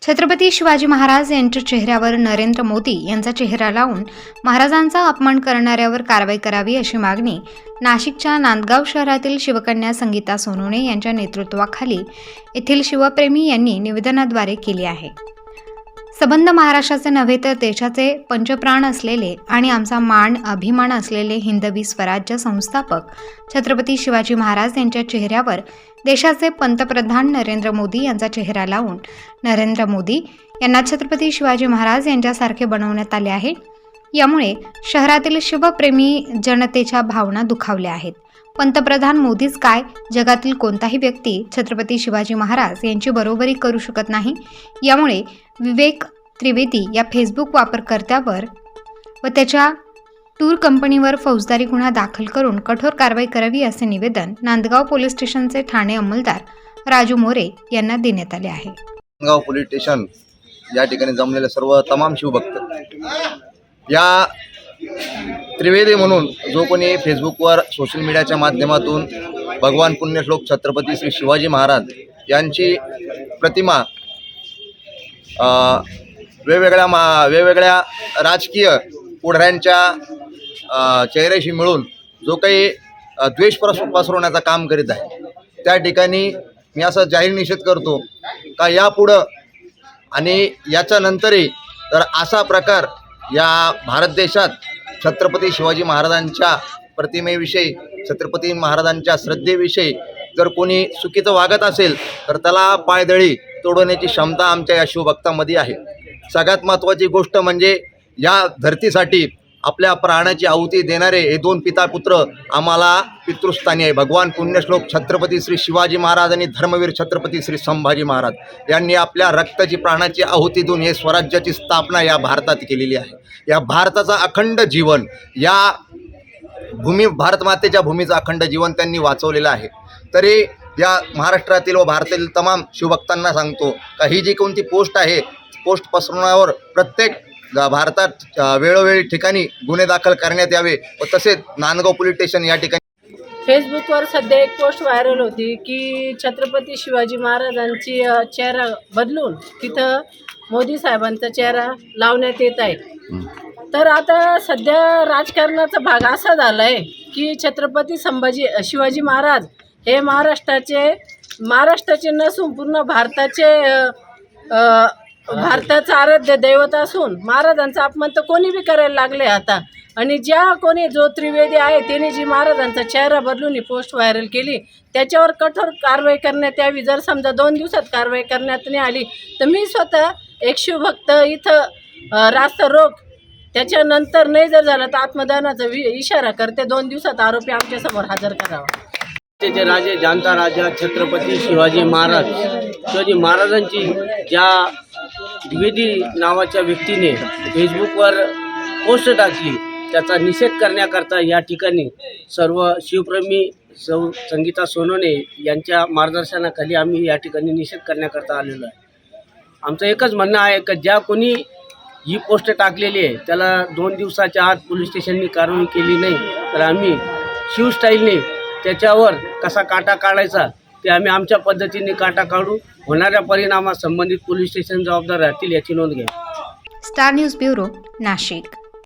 छत्रपती शिवाजी महाराज यांच्या चेहऱ्यावर नरेंद्र मोदी यांचा चेहरा लावून महाराजांचा अपमान करणाऱ्यावर कारवाई करावी अशी मागणी नाशिकच्या नांदगाव शहरातील शिवकन्या संगीता सोनवणे यांच्या नेतृत्वाखाली येथील शिवप्रेमी यांनी निवेदनाद्वारे केली आहे। संबंध महाराष्ट्राचे नव्हे तर देशाचे पंचप्राण असलेले आणि आमचा मान अभिमान असलेले हिंदवी स्वराज्य संस्थापक छत्रपती शिवाजी महाराज यांच्या चेहऱ्यावर देशाचे पंतप्रधान नरेंद्र मोदी यांचा चेहरा लावून नरेंद्र मोदी यांना छत्रपती शिवाजी महाराज यांच्यासारखे बनवण्यात आले आहे। यामुळे शहरातील शिवप्रेमी जनतेच्या भावना दुखावल्या आहेत। पंतप्रधान मोदीच काय, जगातील कोणताही व्यक्ती छत्रपती शिवाजी महाराज यांची बरोबरी करू शकत नाही। यामुळे विवेक त्रिवेदी या फेसबुक वापरकर्त्यावर व त्याच्या टूर कंपनीवर फौजदारी गुन्हा दाखल करून कठोर कारवाई करावी असे निवेदन नांदगाव पोलीस स्टेशनचे ठाणे अंमलदार राजू मोरे यांना देण्यात आले आहे। नांदगाव पोलीस स्टेशन या ठिकाणी जमलेले सर्व तमाम शिवभक्त या त्रिवेदी म्हणून जो कोणी फेसबुकवर सोशल मीडियाच्या माध्यमातून भगवान पुण्यश्लोक छत्रपती श्री शिवाजी महाराज यांची प्रतिमा वेगवेगळ्या राजकीय पुढाऱ्यांच्या चेहऱ्याशी मिळून जो काही द्वेष पसरवण्याचं काम करीत आहे, त्या ठिकाणी मी असं जाहीर निषेध करतो का यापुढं आणि याच्यानंतरही तर असा प्रकार या भारत देशात छत्रपती शिवाजी महाराजांच्या प्रतिमेविषयी, छत्रपती महाराजांच्या श्रद्धेविषयी जर कोणी चुकीचं वागत असेल तर त्याला पायदळी तोडवण्याची क्षमता आमच्या या शिवभक्तांमध्ये आहे। सगळ्यात महत्त्वाची गोष्ट म्हणजे या धरतीसाठी आपल्या प्राणाची आहुती देणारे हे दोन पिता पुत्र आम्हाला पितृस्थानी आहे। भगवान पुण्यश्लोक छत्रपती श्री शिवाजी महाराज आणि धर्मवीर छत्रपती श्री संभाजी महाराज यांनी आपल्या रक्ताची प्राणाची आहुती देऊन हे स्वराज्याची स्थापना या भारतात केलेली आहे। या भारताचा अखंड जीवन, या भारत मातेच्या भूमीचं अखंड जीवन त्यांनी वाचवलेलं आहे। तरी या महाराष्ट्रातील व भारतातील तमाम शिवभक्तांना सांगतो का ही जी कोणती पोस्ट आहे, पोस्ट पसरवण्यावर प्रत्येक भारतात वेळोवेळी ठिकाणी गुन्हे दाखल करण्यात यावे व तसेच नांदगाव पोलीस स्टेशन या ठिकाणी फेसबुकवर सध्या एक पोस्ट व्हायरल होती की छत्रपती शिवाजी महाराजांची चेहरा बदलून तिथं मोदी साहेबांचा चेहरा लावण्यात येत आहे। तर आता सध्या राजकारणाचा भाग असा झाला आहे की छत्रपती शिवाजी महाराज हे महाराष्ट्राचे नसून पूर्ण भारताचं आराध्य दैवत असून महाराजांचा अपमान तर कोणी बी करायला लागले आता। आणि जो त्रिवेदी आहे त्याने जी महाराजांचा चेहरा बदलून ही पोस्ट व्हायरल केली त्याच्यावर कठोर कारवाई करण्यात यावी। जर समजा 2 दिवसात कारवाई करण्यात नाही आली तर मी स्वतः एक शिवभक्त इथं रास्ता रोक त्याच्यानंतर नाही जर झालं तर आत्मदानाचा इशारा करते। 2 दिवसात आरोपी आमच्यासमोर हजर करावा। जे राजे जाणता राजा छत्रपती शिवाजी महाराजांची ज्या द्विवेदी नावाच्या व्यक्तीने फेसबुकवर पोस्ट टाकली त्याचा निषेध करण्याकरता या ठिकाणी सर्व शिवप्रेमी संगीता सोनवणे यांच्या मार्गदर्शनाखाली आम्ही या ठिकाणी निषेध करण्याकरता आलेलो आहे। आमचं एकच म्हणणं आहे की ज्या कोणी ही पोस्ट टाकलेली आहे त्याला 2 दिवसाच्या आत पोलीस स्टेशननी कारवाई केली नाही तर आम्ही शिवस्टाईलने त्याच्यावर कसा काटा काढायचा ते आम्ही आमच्या पद्धतीने काटा काढू। होणाऱ्या परिणामास संबंधित पोलीस स्टेशन जबाबदार राहतील याची नोंद घ्या। Star news bureau, Nashik.